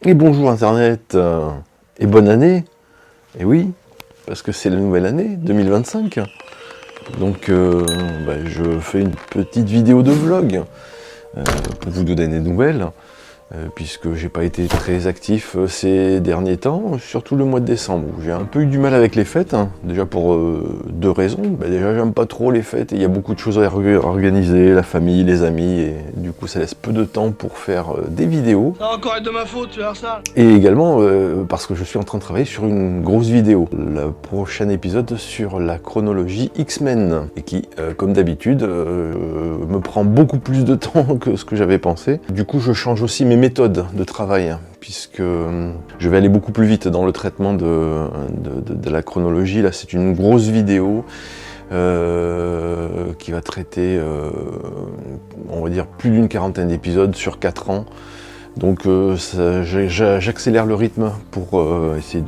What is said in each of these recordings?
Et bonjour Internet, et bonne année. Et oui, parce que c'est la nouvelle année, 2025. Donc je fais une petite vidéo de vlog pour vous donner des nouvelles, puisque j'ai pas été très actif ces derniers temps, surtout le mois de décembre, où j'ai un peu eu du mal avec les fêtes, déjà pour deux raisons. Déjà j'aime pas trop les fêtes, et il y a beaucoup de choses à organiser, la famille, les amis, et du coup ça laisse peu de temps pour faire des vidéos. Ça va encore être de ma faute, tu vas voir ça. Et également parce que je suis en train de travailler sur une grosse vidéo, le prochain épisode sur la chronologie X-Men, et qui, comme d'habitude, me prend beaucoup plus de temps que ce que j'avais pensé. Du coup, je change aussi mes méthodes de travail, puisque je vais aller beaucoup plus vite dans le traitement de la chronologie. Là, c'est une grosse vidéo qui va traiter, on va dire, plus d'une quarantaine d'épisodes sur 4 ans. Donc j'accélère le rythme pour essayer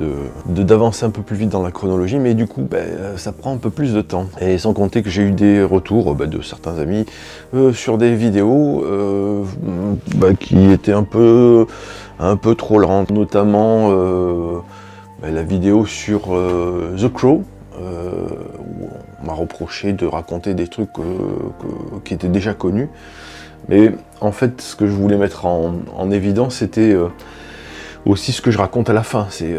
d'avancer un peu plus vite dans la chronologie, mais du coup ça prend un peu plus de temps. Et sans compter que j'ai eu des retours de certains amis sur des vidéos qui étaient un peu trop lentes, notamment la vidéo sur The Crow, où on m'a reproché de raconter des trucs qui étaient déjà connus. Mais en fait, ce que je voulais mettre en évidence, c'était aussi ce que je raconte à la fin. C'est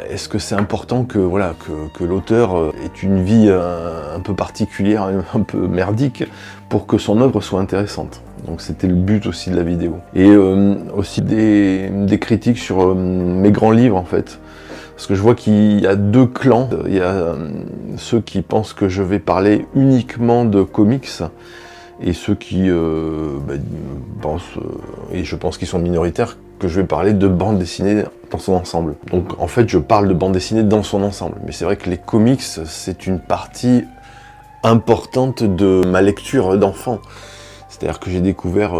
est-ce que c'est important que l'auteur ait une vie un peu particulière, un peu merdique, pour que son œuvre soit intéressante. Donc c'était le but aussi de la vidéo. Et aussi des critiques sur mes grands livres, en fait. Parce que je vois qu'il y a deux clans. Il y a ceux qui pensent que je vais parler uniquement de comics, et ceux qui pensent, et je pense qu'ils sont minoritaires, que je vais parler de bande dessinée dans son ensemble. Donc en fait je parle de bande dessinée dans son ensemble, mais c'est vrai que les comics c'est une partie importante de ma lecture d'enfant. C'est-à-dire que j'ai découvert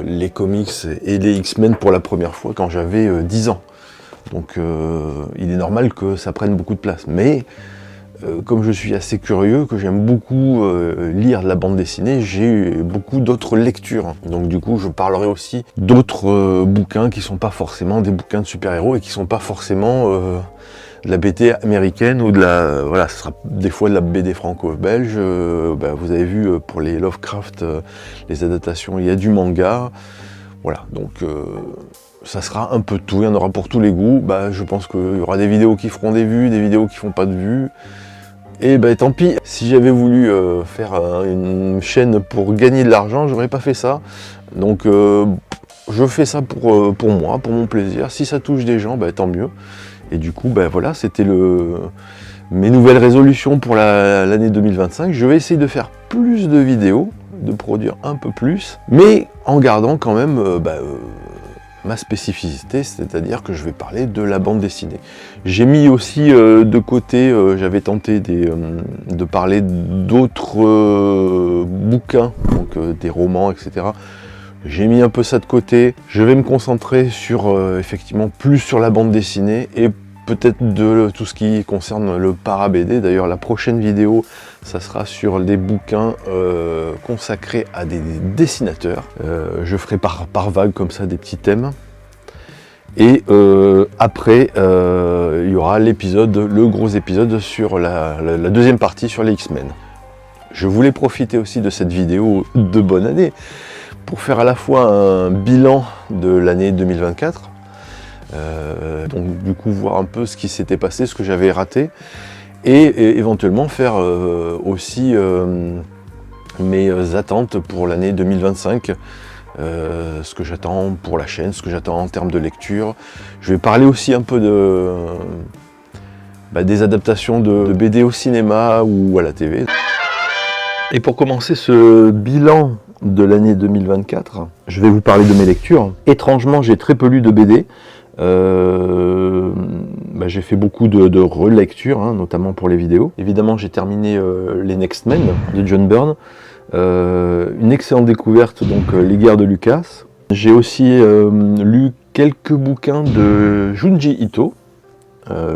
les comics et les X-Men pour la première fois quand j'avais 10 ans. Donc il est normal que ça prenne beaucoup de place. Mais comme je suis assez curieux, que j'aime beaucoup lire de la bande dessinée, j'ai eu beaucoup d'autres lectures. Donc du coup, je parlerai aussi d'autres bouquins qui sont pas forcément des bouquins de super-héros et qui sont pas forcément de la BD américaine ou de la... Voilà, ce sera des fois de la BD franco-belge. Vous avez vu pour les Lovecraft, les adaptations, il y a du manga. Voilà, donc... ça sera un peu tout, il y en aura pour tous les goûts. Je pense qu'il y aura des vidéos qui feront des vues, des vidéos qui font pas de vues. Et tant pis, si j'avais voulu faire une chaîne pour gagner de l'argent, j'aurais pas fait ça. Donc je fais ça pour moi, pour mon plaisir. Si ça touche des gens, tant mieux. Et du coup, voilà, c'était mes nouvelles résolutions pour l'année 2025. Je vais essayer de faire plus de vidéos, de produire un peu plus, mais en gardant quand même ma spécificité, c'est-à-dire que je vais parler de la bande dessinée. J'ai mis aussi de côté, j'avais tenté de parler d'autres bouquins, donc des romans, etc. J'ai mis un peu ça de côté. Je vais me concentrer sur, effectivement, plus sur la bande dessinée et peut-être de tout ce qui concerne le para-BD. D'ailleurs, la prochaine vidéo, ça sera sur des bouquins consacrés à des dessinateurs. Je ferai par vague, comme ça, des petits thèmes. Et après, il y aura le gros épisode sur la deuxième partie sur les X-Men. Je voulais profiter aussi de cette vidéo de bonne année pour faire à la fois un bilan de l'année 2024, donc du coup voir un peu ce qui s'était passé, ce que j'avais raté, et éventuellement faire aussi mes attentes pour l'année 2025, ce que j'attends pour la chaîne, ce que j'attends en termes de lecture. Je vais parler aussi un peu des adaptations de BD au cinéma ou à la TV. Et pour commencer ce bilan de l'année 2024, je vais vous parler de mes lectures. Étrangement, j'ai très peu lu de BD. J'ai fait beaucoup de relectures, notamment pour les vidéos. Évidemment, j'ai terminé les Next Men de John Byrne. Une excellente découverte, donc Les Guerres de Lucas. J'ai aussi lu quelques bouquins de Junji Ito.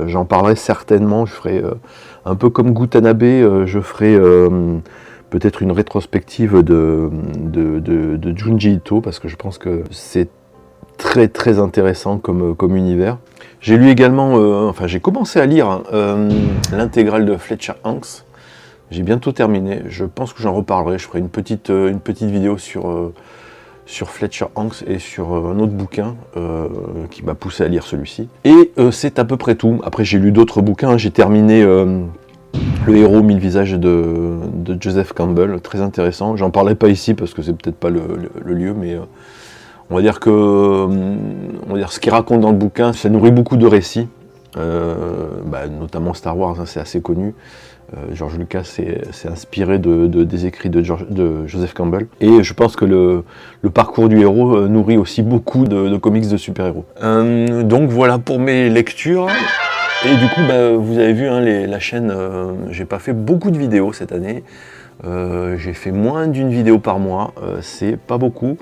J'en parlerai certainement, je ferai un peu comme Gutanabe, je ferai peut-être une rétrospective de Junji Ito, parce que je pense que c'est très très intéressant comme univers. J'ai lu également, enfin j'ai commencé à lire l'intégrale de Fletcher Hanks. J'ai bientôt terminé, je pense que j'en reparlerai, je ferai une petite vidéo sur Fletcher Hanks et sur un autre bouquin qui m'a poussé à lire celui-ci. Et c'est à peu près tout. Après j'ai lu d'autres bouquins, j'ai terminé Le héros 1000 visages de Joseph Campbell, très intéressant. J'en parlerai pas ici parce que c'est peut-être pas le lieu, mais on va dire que ce qu'il raconte dans le bouquin, ça nourrit beaucoup de récits, notamment Star Wars, hein, c'est assez connu. George Lucas s'est inspiré des écrits de Joseph Campbell. Et je pense que le parcours du héros nourrit aussi beaucoup de comics de super-héros. Donc voilà pour mes lectures. Et du coup, vous avez vu, hein, la chaîne, j'ai pas fait beaucoup de vidéos cette année. J'ai fait moins d'une vidéo par mois, c'est pas beaucoup.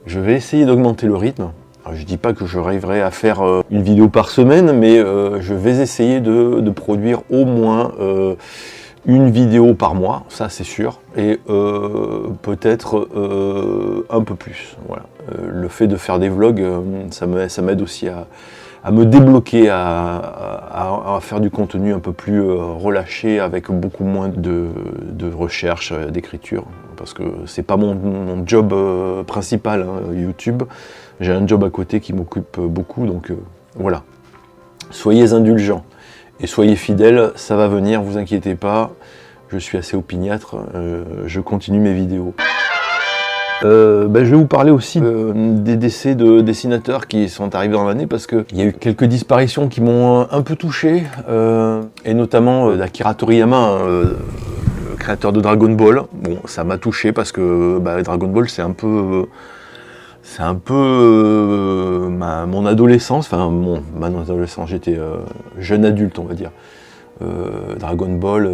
Je vais essayer d'augmenter le rythme. Alors, je dis pas que je rêverai à faire une vidéo par semaine, mais je vais essayer de produire au moins une vidéo par mois, ça c'est sûr, et peut-être un peu plus. Voilà. Le fait de faire des vlogs, ça m'aide aussi à me débloquer, à faire du contenu un peu plus relâché, avec beaucoup moins de recherche, d'écriture, parce que c'est pas mon job principal, hein, YouTube. J'ai un job à côté qui m'occupe beaucoup, donc voilà. Soyez indulgents et soyez fidèles, ça va venir, vous inquiétez pas. Je suis assez opiniâtre, je continue mes vidéos. Je vais vous parler aussi des décès de dessinateurs qui sont arrivés dans l'année, parce qu'il y a eu quelques disparitions qui m'ont un peu touché, et notamment d'Akira Toriyama, le créateur de Dragon Ball. Bon, ça m'a touché parce que Dragon Ball c'est un peu mon adolescence, enfin ma adolescence, j'étais jeune adulte on va dire. Dragon Ball,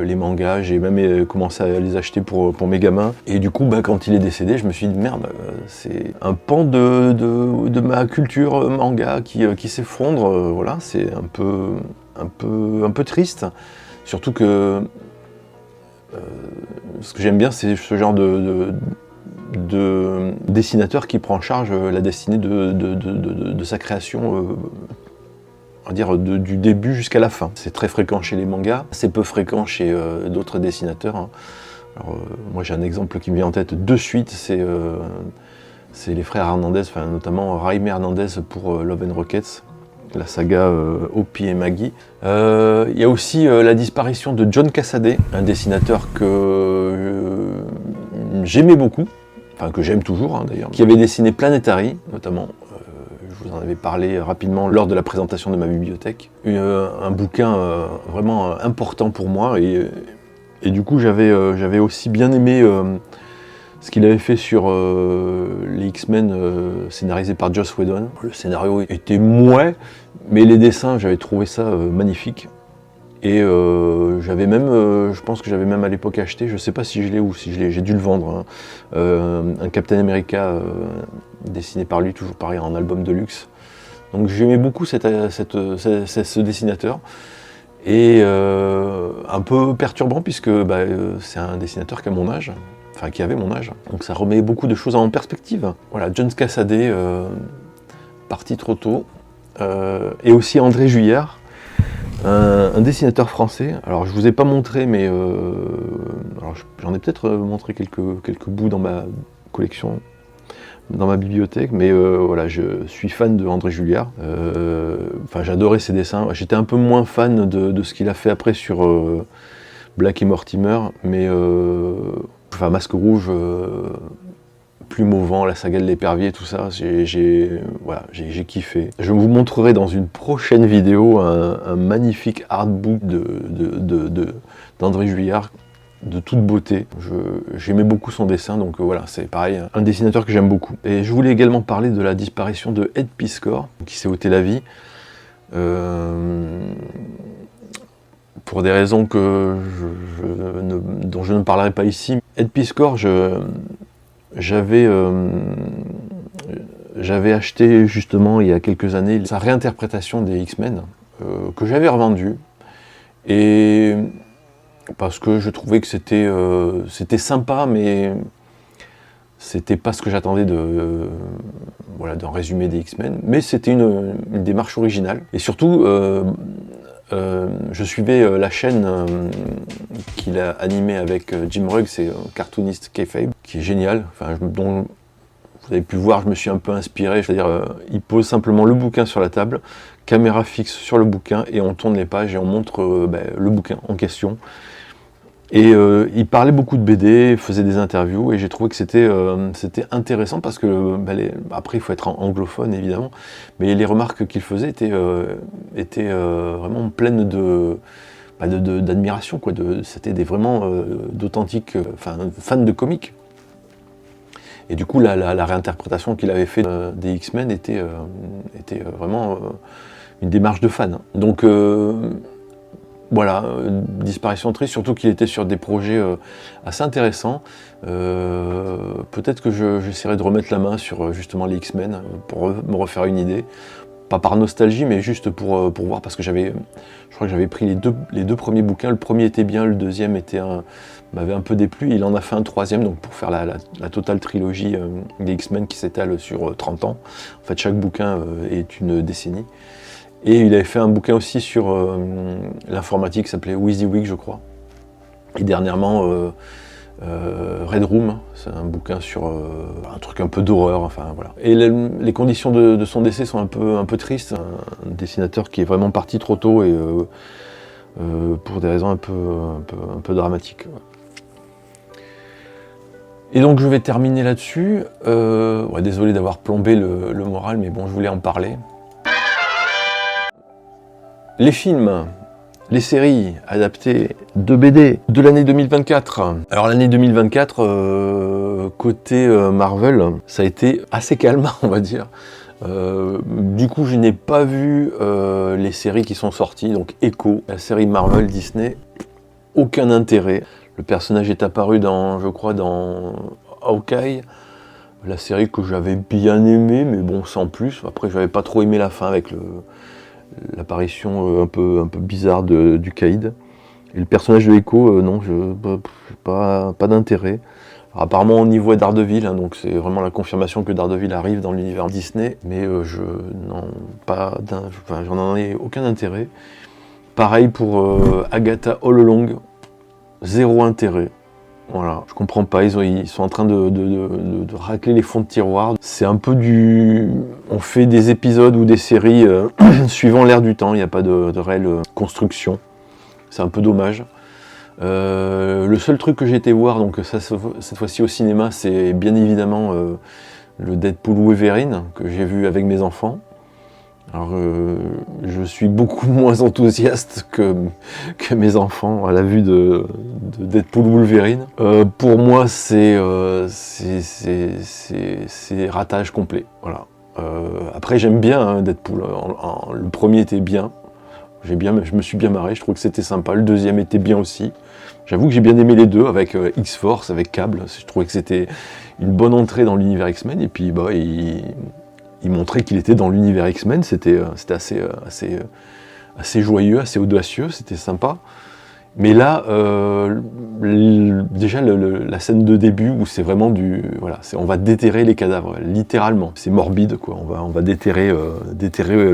les mangas, j'ai même commencé à les acheter pour mes gamins. Et du coup, quand il est décédé, je me suis dit merde, c'est un pan de ma culture manga qui s'effondre. Voilà, c'est un peu triste. Surtout que ce que j'aime bien, c'est ce genre de dessinateur qui prend en charge la destinée de sa création. On va dire du début jusqu'à la fin. C'est très fréquent chez les mangas, c'est peu fréquent chez d'autres dessinateurs, hein. Alors, moi j'ai un exemple qui me vient en tête de suite, c'est les frères Hernandez, notamment Jaime Hernandez pour Love and Rockets, la saga Opie et Maggie. Il y a aussi la disparition de John Cassaday, un dessinateur que j'aimais beaucoup, enfin que j'aime toujours hein, d'ailleurs, qui avait dessiné Planetary notamment. Je vous en avais parlé rapidement lors de la présentation de ma bibliothèque. Un bouquin vraiment important pour moi, et du coup j'avais aussi bien aimé ce qu'il avait fait sur les X-Men scénarisés par Joss Whedon. Le scénario était mouais, mais les dessins, j'avais trouvé ça magnifique. Et j'avais même, je pense que j'avais même à l'époque acheté, je sais pas si je l'ai ou si je l'ai, j'ai dû le vendre, hein, un Captain America dessiné par lui, toujours pareil, en album de luxe. Donc j'aimais beaucoup ce dessinateur. Et un peu perturbant puisque c'est un dessinateur qui a mon âge, enfin qui avait mon âge. Donc ça remet beaucoup de choses en perspective. Voilà, John Cassaday, parti trop tôt. Et aussi André Juillard. Un dessinateur français, alors je vous ai pas montré, mais j'en ai peut-être montré quelques bouts dans ma collection, dans ma bibliothèque, mais voilà, je suis fan de André Juillard. J'adorais ses dessins. J'étais un peu moins fan de ce qu'il a fait après sur Black et Mortimer, mais Masque Rouge, Plume au vent, la saga de l'épervier, tout ça, j'ai kiffé. Je vous montrerai dans une prochaine vidéo un magnifique artbook d'André Juillard, de toute beauté. J'aimais beaucoup son dessin, donc voilà, c'est pareil, un dessinateur que j'aime beaucoup. Et je voulais également parler de la disparition de Ed Piskor, qui s'est ôté la vie. Pour des raisons dont je ne parlerai pas ici. Ed Piskor, j'avais acheté justement il y a quelques années sa réinterprétation des X-Men, que j'avais revendu, et parce que je trouvais que c'était sympa, mais C'était pas ce que j'attendais voilà, d'un résumé des X-Men, mais c'était une démarche originale. Et surtout, je suivais la chaîne qu'il a animée avec Jim Rugg, c'est cartooniste Kayfabe, qui est génial, dont vous avez pu voir, je me suis un peu inspiré, c'est-à-dire il pose simplement le bouquin sur la table, caméra fixe sur le bouquin, et on tourne les pages et on montre le bouquin en question. Et il parlait beaucoup de BD, faisait des interviews, et j'ai trouvé que c'était intéressant parce que, après il faut être anglophone évidemment, mais les remarques qu'il faisait étaient vraiment pleines d'admiration, quoi. C'était vraiment d'authentiques fans de comics. Et du coup la réinterprétation qu'il avait fait des X-Men était vraiment une démarche de fan. Donc voilà, disparition triste, surtout qu'il était sur des projets assez intéressants. Peut-être que j'essaierai de remettre la main sur justement les X-Men pour me refaire une idée. Pas par nostalgie, mais juste pour voir, parce que je crois que j'avais pris les deux premiers bouquins. Le premier était bien, le deuxième m'avait un peu déplu. Il en a fait un troisième, donc pour faire la totale trilogie des X-Men qui s'étale sur 30 ans. En fait, chaque bouquin est une décennie. Et il avait fait un bouquin aussi sur l'informatique qui s'appelait WYSIWYG, je crois. Et dernièrement, Red Room, c'est un bouquin sur un truc un peu d'horreur, enfin voilà. Et les conditions de son décès sont un peu tristes. Un dessinateur qui est vraiment parti trop tôt et pour des raisons un peu dramatiques. Et donc je vais terminer là-dessus. Désolé d'avoir plombé le moral, mais bon, je voulais en parler. Les films, les séries adaptées de BD de l'année 2024. Alors l'année 2024, côté Marvel, ça a été assez calme, on va dire. Du coup, je n'ai pas vu les séries qui sont sorties, donc Echo, la série Marvel Disney, aucun intérêt. Le personnage est apparu je crois dans Hawkeye, la série que j'avais bien aimée, mais bon, sans plus. Après, j'avais pas trop aimé la fin avec l'apparition un peu bizarre du Caïd. Et le personnage de Echo, non, pas d'intérêt. Alors, apparemment on y voit Daredevil, donc c'est vraiment la confirmation que Daredevil arrive dans l'univers Disney, mais j'en ai aucun intérêt. Pareil pour Agatha All Along, zéro intérêt. Voilà, je comprends pas, ils sont en train de racler les fonds de tiroir. C'est un peu on fait des épisodes ou des séries suivant l'air du temps, il n'y a pas de réelle construction. C'est un peu dommage. Le seul truc que j'ai été voir, donc cette fois-ci au cinéma, c'est bien évidemment le Deadpool Wolverine, que j'ai vu avec mes enfants. Alors, je suis beaucoup moins enthousiaste que mes enfants à la vue de Deadpool Wolverine. Pour moi, c'est ratage complet. Voilà. Après, j'aime bien Deadpool. Le premier était bien. Je me suis bien marré. Je trouve que c'était sympa. Le deuxième était bien aussi. J'avoue que j'ai bien aimé les deux avec X-Force, avec Cable. Je trouvais que c'était une bonne entrée dans l'univers X-Men. Et puis, il montrait qu'il était dans l'univers X-Men, c'était assez joyeux, assez audacieux, c'était sympa. Mais là, déjà la scène de début où c'est vraiment on va déterrer les cadavres, littéralement. C'est morbide, quoi. On va déterrer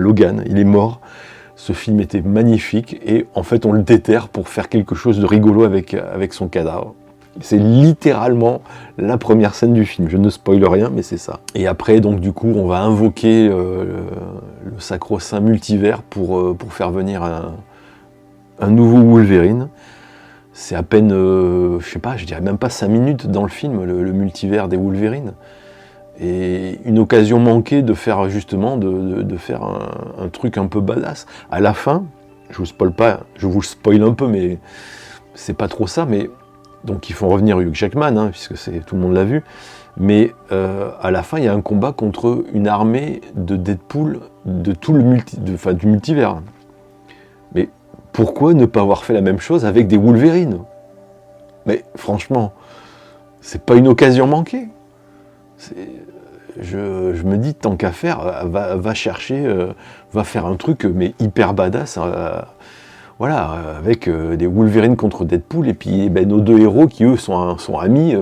Logan, il est mort. Ce film était magnifique et en fait on le déterre pour faire quelque chose de rigolo avec son cadavre. C'est littéralement la première scène du film. Je ne spoile rien, mais c'est ça. Et après, donc du coup, on va invoquer le sacro-saint multivers pour faire venir un nouveau Wolverine. C'est à peine, je dirais même pas 5 minutes dans le film, le multivers des Wolverines. Et une occasion manquée de faire justement, de faire un truc un peu badass. À la fin, je vous spoil pas, je vous spoil un peu, mais c'est pas trop ça, mais donc ils font revenir Hugh Jackman, puisque tout le monde l'a vu, mais à la fin il y a un combat contre une armée de Deadpool de tout du multivers. Mais pourquoi ne pas avoir fait la même chose avec des Wolverines? Mais franchement, c'est pas une occasion manquée. Je me dis, tant qu'à faire, va chercher, va faire un truc mais hyper badass. Voilà, avec des Wolverine contre Deadpool, et puis nos deux héros qui eux sont amis,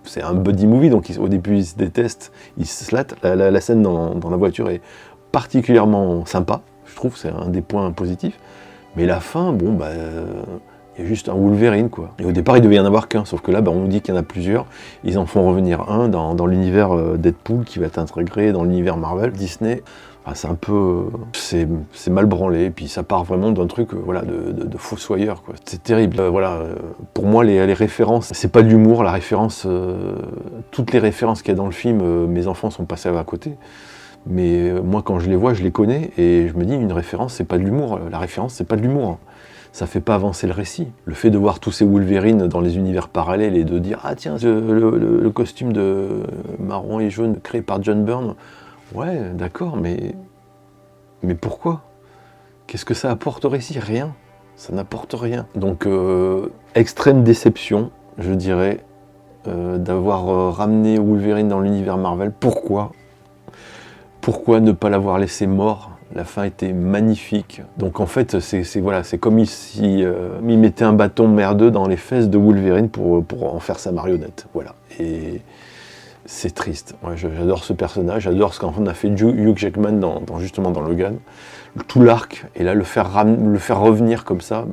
c'est un buddy movie, donc au début ils se détestent, ils se latent. La scène dans la voiture est particulièrement sympa, je trouve, c'est un des points positifs. Mais la fin, bon, bah, il y a juste un Wolverine, quoi. Et au départ, il devait y en avoir qu'un, sauf que là, bah, on nous dit qu'il y en a plusieurs. Ils en font revenir un dans l'univers Deadpool, qui va être intégré dans l'univers Marvel, Disney. Enfin, c'est un peu... c'est mal branlé, et puis ça part vraiment d'un truc voilà, de fossoyeur, quoi. C'est terrible. Voilà, pour moi, les références, c'est pas de l'humour, la référence... toutes les références qu'il y a dans le film, mes enfants sont passés à côté. Mais moi, quand je les vois, je les connais, et je me dis, une référence, c'est pas de l'humour. La référence, c'est pas de l'humour. Ça fait pas avancer le récit. Le fait de voir tous ces Wolverine dans les univers parallèles et de dire « Ah tiens, le costume de marron et jaune créé par John Byrne, ouais, d'accord, mais pourquoi? Qu'est-ce que ça apporte au récit? Rien. Ça n'apporte rien. » Donc, extrême déception, je dirais, d'avoir ramené Wolverine dans l'univers Marvel. Pourquoi? Pourquoi ne pas l'avoir laissé mort? La fin était magnifique. Donc en fait, c'est comme s'il mettait un bâton merdeux dans les fesses de Wolverine pour en faire sa marionnette. Voilà. Et c'est triste. Ouais, j'adore ce personnage, j'adore ce qu'en a fait Hugh Jackman justement dans Logan. Tout l'arc, et là le faire revenir comme ça,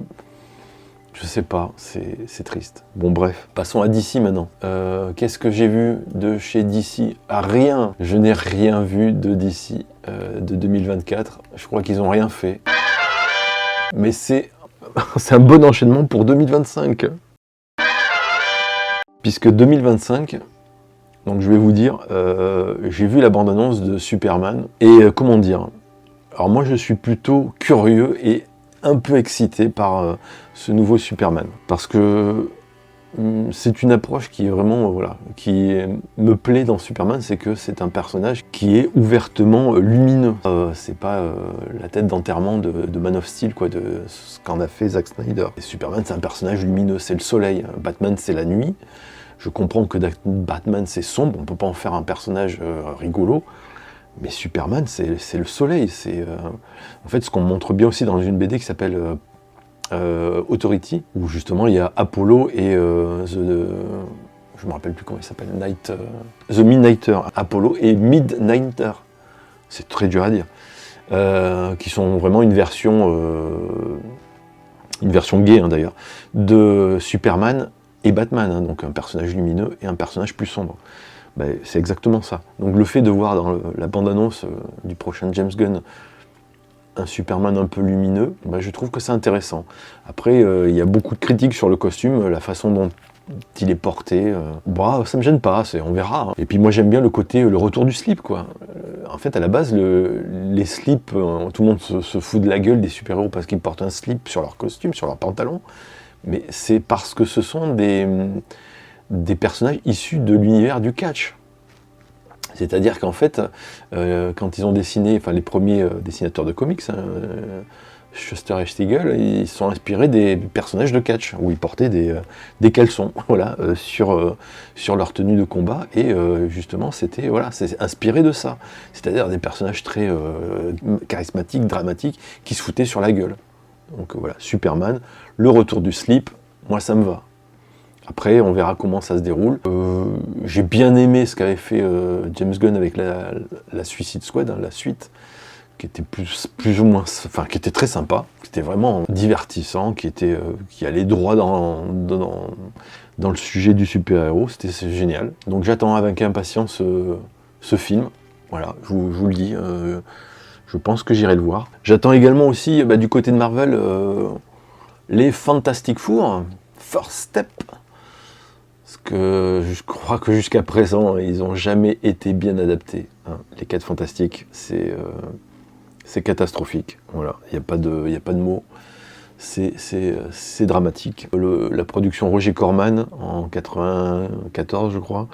je sais pas, c'est triste. Bon bref, passons à DC maintenant. Qu'est-ce que j'ai vu de chez DC? Rien. Je n'ai rien vu de DC de 2024. Je crois qu'ils n'ont rien fait. Mais c'est un bon enchaînement pour 2025. Puisque 2025, donc je vais vous dire, j'ai vu la bande-annonce de Superman. Et comment dire? Alors moi je suis plutôt curieux et un peu excité par ce nouveau Superman. Parce que c'est une approche qui est vraiment, qui me plaît dans Superman, c'est que c'est un personnage qui est ouvertement lumineux. C'est pas la tête d'enterrement de Man of Steel, quoi, de ce qu'en a fait Zack Snyder. Et Superman, c'est un personnage lumineux, c'est le soleil. Batman, c'est la nuit. Je comprends que Batman, c'est sombre, on peut pas en faire un personnage rigolo. Mais Superman, c'est le soleil. C'est en fait ce qu'on montre bien aussi dans une BD qui s'appelle Authority, où justement il y a Apollo et je me rappelle plus comment il s'appelle, The Midnighter. Apollo et Midnighter. C'est très dur à dire. Qui sont vraiment une version gay hein, d'ailleurs, de Superman et Batman, hein, donc un personnage lumineux et un personnage plus sombre. Ben, c'est exactement ça. Donc le fait de voir dans la bande-annonce du prochain James Gunn un Superman un peu lumineux, ben, je trouve que c'est intéressant. Après, il y a beaucoup de critiques sur le costume, la façon dont il est porté. Bah, ça me gêne pas, on verra. Hein. Et puis moi j'aime bien le côté, le retour du slip, quoi. En fait, à la base, les slips, tout le monde se fout de la gueule des super-héros parce qu'ils portent un slip sur leur costume, sur leur pantalon. Mais c'est parce que ce sont des personnages issus de l'univers du catch. C'est-à-dire qu'en fait, quand ils ont dessiné, enfin les premiers dessinateurs de comics, hein, Shuster et Siegel, ils se sont inspirés des personnages de catch, où ils portaient des caleçons, voilà, sur leur tenue de combat, et justement, c'est inspiré de ça. C'est-à-dire des personnages très charismatiques, dramatiques, qui se foutaient sur la gueule. Donc voilà, Superman, le retour du slip, moi ça me va. Après, on verra comment ça se déroule. J'ai bien aimé ce qu'avait fait James Gunn avec la Suicide Squad, hein, la suite, qui était plus ou moins, enfin, qui était très sympa, qui était vraiment divertissant, qui allait droit dans le sujet du super-héros. C'est génial. Donc j'attends avec impatience ce film. Voilà, je vous le dis. Je pense que j'irai le voir. J'attends également aussi, du côté de Marvel, les Fantastic Four, First Step. Parce que je crois que jusqu'à présent, ils n'ont jamais été bien adaptés. Hein. Les 4 Fantastiques, c'est catastrophique. Voilà, il n'y a pas de mots. C'est dramatique. La production Roger Corman en 94, je crois.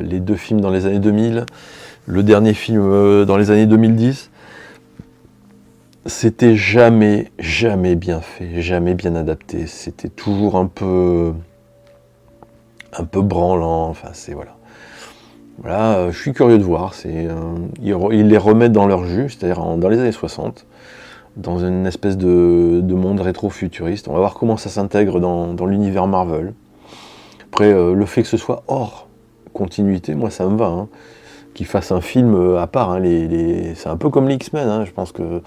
Les 2 films dans les années 2000. Le dernier film dans les années 2010. C'était jamais bien fait, jamais bien adapté. C'était toujours un peu branlant, enfin voilà. Voilà, je suis curieux de voir, ils les remettent dans leur jus, c'est-à-dire dans les années 60, dans une espèce de monde rétro-futuriste. On va voir comment ça s'intègre dans l'univers Marvel. Après, le fait que ce soit hors continuité, moi ça me va, hein. Qu'ils fassent un film à part, hein. C'est un peu comme les X-Men, hein. Je pense que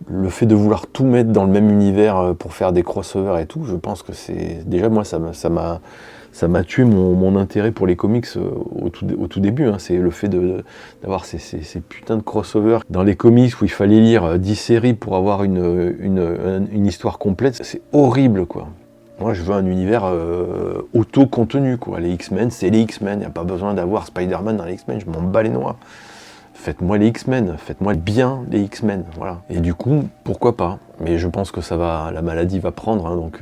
le fait de vouloir tout mettre dans le même univers pour faire des crossovers et tout, je pense que c'est... Déjà, moi, ça m'a tué mon intérêt pour les comics au tout début, hein. C'est le fait d'avoir ces putains de crossovers dans les comics où il fallait lire 10 séries pour avoir une histoire complète. C'est horrible, quoi. Moi, je veux un univers auto-contenu, quoi. Les X-Men, c'est les X-Men. Il n'y a pas besoin d'avoir Spider-Man dans les X-Men. Je m'en bats les noix. Faites-moi les X-Men. Faites-moi bien les X-Men. Voilà. Et du coup, pourquoi pas? Mais je pense que la maladie va prendre, hein, donc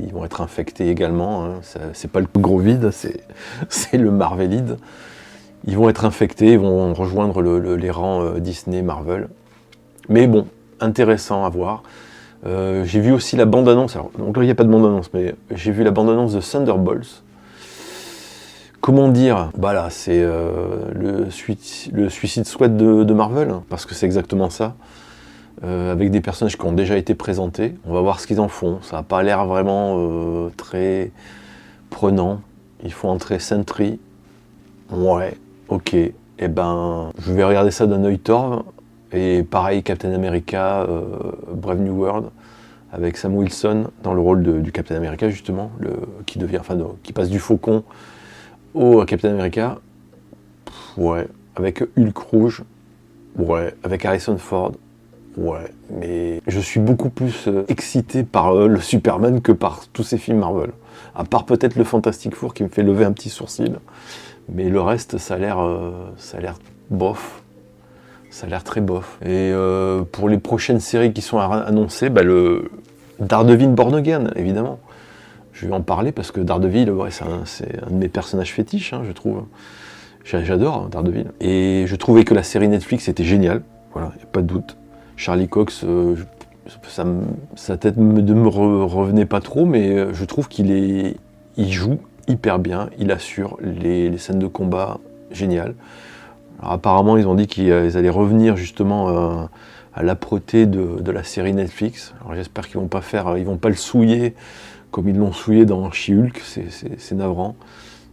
ils vont être infectés également, hein. C'est pas le gros vide, c'est le Marvelide. Ils vont être infectés, ils vont rejoindre les rangs Disney, Marvel. Mais bon, intéressant à voir. J'ai vu aussi la bande-annonce, donc là il n'y a pas de bande-annonce, mais j'ai vu la bande-annonce de Thunderbolts. Comment dire? Bah là, c'est le Suicide Squad de Marvel, hein, parce que c'est exactement ça. Avec des personnages qui ont déjà été présentés. On va voir ce qu'ils en font. Ça n'a pas l'air vraiment très prenant. Il faut entrer Sentry. Ouais, ok. Eh ben, je vais regarder ça d'un œil torve. Et pareil, Captain America, Brave New World, avec Sam Wilson dans le rôle du Captain America, justement, qui passe du Faucon au Captain America. Ouais, avec Hulk rouge. Ouais, avec Harrison Ford. Ouais, mais je suis beaucoup plus excité par le Superman que par tous ces films Marvel. À part peut-être le Fantastic Four qui me fait lever un petit sourcil. Mais le reste, ça a l'air bof. Ça a l'air très bof. Et pour les prochaines séries qui sont annoncées, bah, le Daredevil Born Again, évidemment. Je vais en parler parce que Daredevil, ouais, c'est un de mes personnages fétiches, hein, je trouve. J'adore, hein, Daredevil. Et je trouvais que la série Netflix était géniale. Voilà, il n'y a pas de doute. Charlie Cox, sa tête ne me revenait pas trop, mais je trouve il joue hyper bien, il assure les scènes de combat géniales. Alors, apparemment, ils ont dit qu'ils allaient revenir justement à l'âpreté de la série Netflix. Alors j'espère qu'ils vont pas le souiller comme ils l'ont souillé dans She-Hulk, c'est navrant.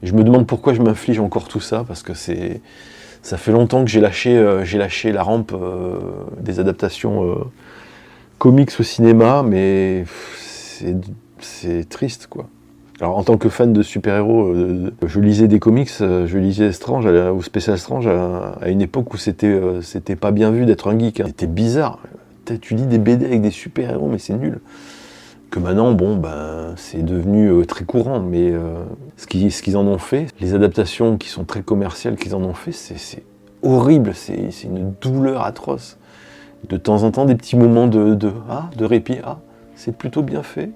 Et je me demande pourquoi je m'inflige encore tout ça, parce que ça fait longtemps que j'ai lâché la rampe des adaptations comics au cinéma, mais c'est triste, quoi. Alors en tant que fan de super-héros, je lisais des comics, je lisais Strange ou Special Strange à une époque où c'était pas bien vu d'être un geek, hein. C'était bizarre. Tu lis des BD avec des super-héros, mais c'est nul. Que maintenant, bon, ben, c'est devenu très courant, mais ce qu'ils en ont fait, les adaptations qui sont très commerciales qu'ils en ont fait, c'est horrible, c'est une douleur atroce. De temps en temps, des petits moments de répit, c'est plutôt bien fait.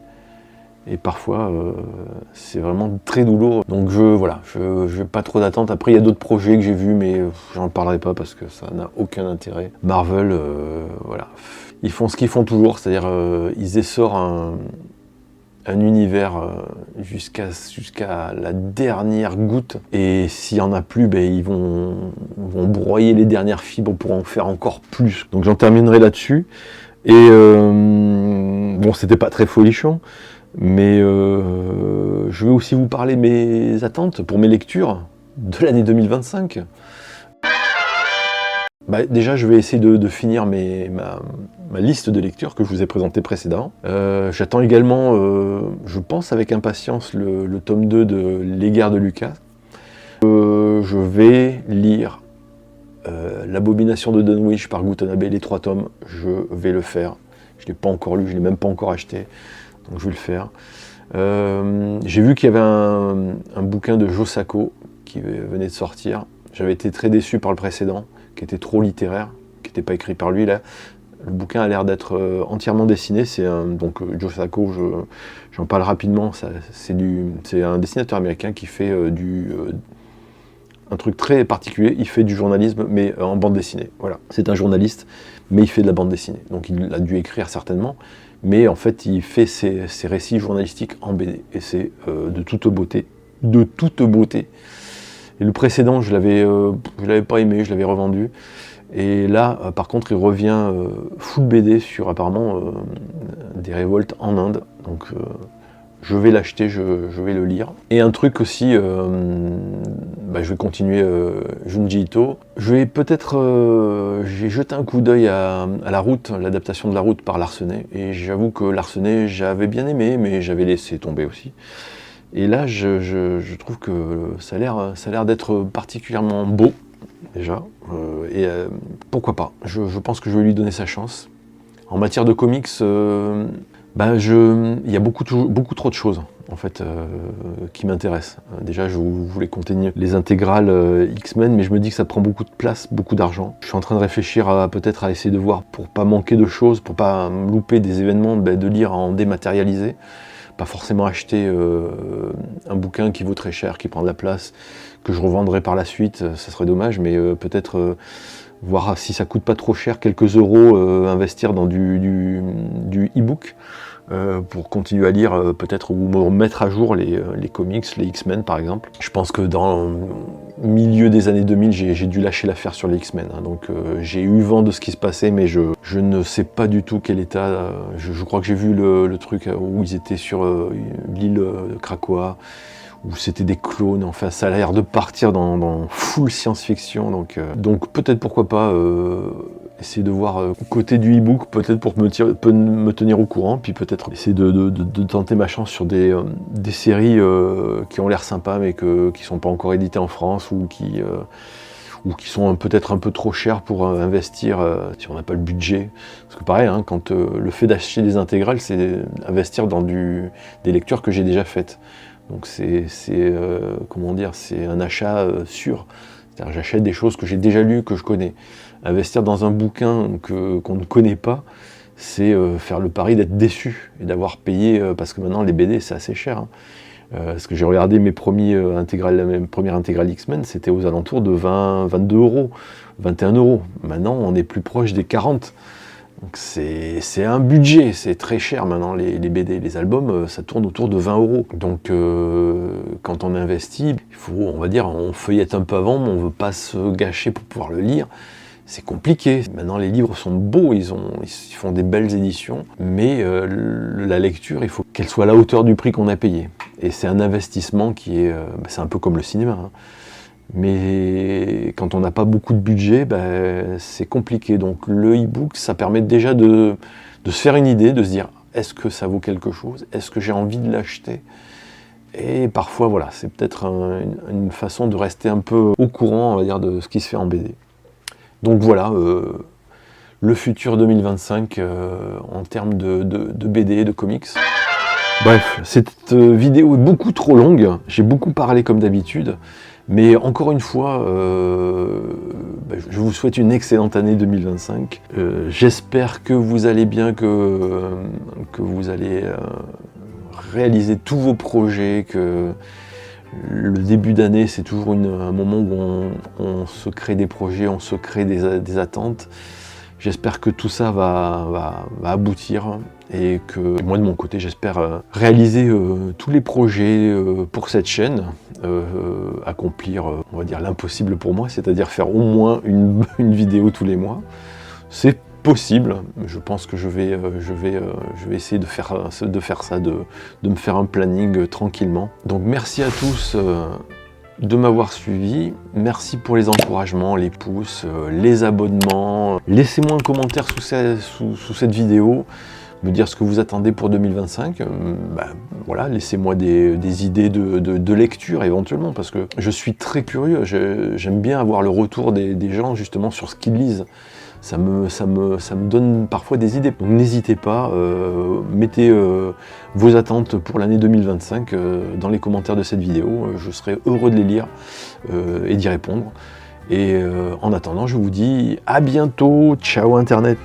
Et parfois, c'est vraiment très douloureux. Donc je n'ai pas trop d'attente. Après, il y a d'autres projets que j'ai vus, mais j'en parlerai pas parce que ça n'a aucun intérêt. Marvel, voilà. Ils font ce qu'ils font toujours, c'est-à-dire ils essorent un univers jusqu'à la dernière goutte. Et s'il n'y en a plus, ben, ils vont broyer les dernières fibres pour en faire encore plus. Donc j'en terminerai là-dessus. Et bon, c'était pas très folichon. Mais je vais aussi vous parler de mes attentes pour mes lectures de l'année 2025. Bah, déjà, je vais essayer de finir ma liste de lectures que je vous ai présentée précédemment. J'attends également, je pense avec impatience, le tome 2 de Les Guerres de Lucas. Je vais lire L'Abomination de Dunwich par Gutanabe, les 3 tomes. Je vais le faire. Je ne l'ai pas encore lu, je ne l'ai même pas encore acheté. Donc je vais le faire. J'ai vu qu'il y avait un bouquin de Joe Sacco qui venait de sortir. J'avais été très déçu par le précédent, qui était trop littéraire, qui n'était pas écrit par lui. Là, le bouquin a l'air d'être entièrement dessiné. Donc Joe Sacco, j'en parle rapidement. C'est un dessinateur américain qui fait un truc très particulier. Il fait du journalisme, mais en bande dessinée. Voilà. C'est un journaliste, mais il fait de la bande dessinée. Donc il a dû écrire certainement. Mais en fait, il fait ses récits journalistiques en BD. Et c'est de toute beauté. De toute beauté. Et le précédent, je l'avais pas aimé, je l'avais revendu. Et là, par contre, il revient full BD sur apparemment des révoltes en Inde. Donc je vais l'acheter, je vais le lire. Et un truc aussi, je vais continuer Junji Ito. Je vais peut-être, j'ai jeté un coup d'œil à La Route, l'adaptation de La Route par Larsenet, et j'avoue que Larsenet, j'avais bien aimé, mais j'avais laissé tomber aussi. Et là, je trouve que ça a l'air d'être particulièrement beau, déjà, pourquoi pas. Je pense que je vais lui donner sa chance. En matière de comics, il y a beaucoup trop de choses en fait qui m'intéressent. Déjà, je voulais contenir les intégrales X-Men, mais je me dis que ça prend beaucoup de place, beaucoup d'argent. Je suis en train de réfléchir peut-être à essayer de voir pour pas manquer de choses, pour pas me louper des événements, de lire en dématérialisé. Pas forcément acheter un bouquin qui vaut très cher, qui prend de la place, que je revendrai par la suite, ça serait dommage, mais peut-être voir si ça coûte pas trop cher, quelques euros, investir dans du e-book pour continuer à lire peut-être, ou me mettre à jour les comics, les X-Men par exemple. Je pense que dans le milieu des années 2000, j'ai dû lâcher l'affaire sur les X-Men, hein, donc j'ai eu vent de ce qui se passait, mais je ne sais pas du tout quel état. Je crois que j'ai vu le truc où ils étaient sur l'île de Krakoa, où c'était des clones, enfin ça a l'air de partir dans full science-fiction, donc peut-être pourquoi pas essayer de voir côté du e-book, peut-être pour me tenir au courant, puis peut-être essayer de tenter ma chance sur des séries qui ont l'air sympas mais qui sont pas encore éditées en France, ou qui sont peut-être un peu trop chères pour investir si on n'a pas le budget. Parce que pareil, hein, quand le fait d'acheter des intégrales, c'est investir dans des lectures que j'ai déjà faites. Donc c'est un achat sûr. C'est-à-dire j'achète des choses que j'ai déjà lues, que je connais. Investir dans un bouquin qu'on ne connaît pas, c'est faire le pari d'être déçu et d'avoir payé, parce que maintenant les BD c'est assez cher. Hein. Parce que j'ai regardé mes premières intégrales X-Men, c'était aux alentours de 22 euros, 21 euros. Maintenant on est plus proche des 40. Donc c'est un budget, c'est très cher maintenant les BD, les albums, ça tourne autour de 20 euros. Donc quand on investit, il faut, on va dire, on feuillette un peu avant, mais on ne veut pas se gâcher pour pouvoir le lire. C'est compliqué. Maintenant les livres sont beaux, ils font des belles éditions, mais la lecture, il faut qu'elle soit à la hauteur du prix qu'on a payé. Et c'est un investissement qui est, c'est un peu comme le cinéma. Hein. Mais quand on n'a pas beaucoup de budget, c'est compliqué. Donc le e-book, ça permet déjà de se faire une idée, de se dire est-ce que ça vaut quelque chose? Est-ce que j'ai envie de l'acheter? Et parfois, voilà, c'est peut-être une façon de rester un peu au courant, on va dire, de ce qui se fait en BD. Donc voilà, le futur 2025 en termes de BD, de comics. Bref, cette vidéo est beaucoup trop longue, j'ai beaucoup parlé comme d'habitude. Mais encore une fois, je vous souhaite une excellente année 2025. J'espère que vous allez bien, que vous allez réaliser tous vos projets, que le début d'année, c'est toujours un moment où on se crée des projets, on se crée des attentes. J'espère que tout ça va aboutir, et que moi de mon côté j'espère réaliser tous les projets pour cette chaîne, accomplir on va dire l'impossible pour moi, c'est-à-dire faire au moins une vidéo tous les mois. C'est possible, je pense que je vais essayer de faire ça, de me faire un planning tranquillement. Donc merci à tous de m'avoir suivi, merci pour les encouragements, les pouces, les abonnements. Laissez-moi un commentaire sous cette vidéo, me dire ce que vous attendez pour 2025. Voilà, laissez-moi des idées de lecture éventuellement, parce que je suis très curieux, j'aime bien avoir le retour des gens justement sur ce qu'ils lisent. Ça me donne parfois des idées. Donc n'hésitez pas, mettez vos attentes pour l'année 2025 dans les commentaires de cette vidéo. Je serai heureux de les lire et d'y répondre. Et en attendant, je vous dis à bientôt. Ciao Internet.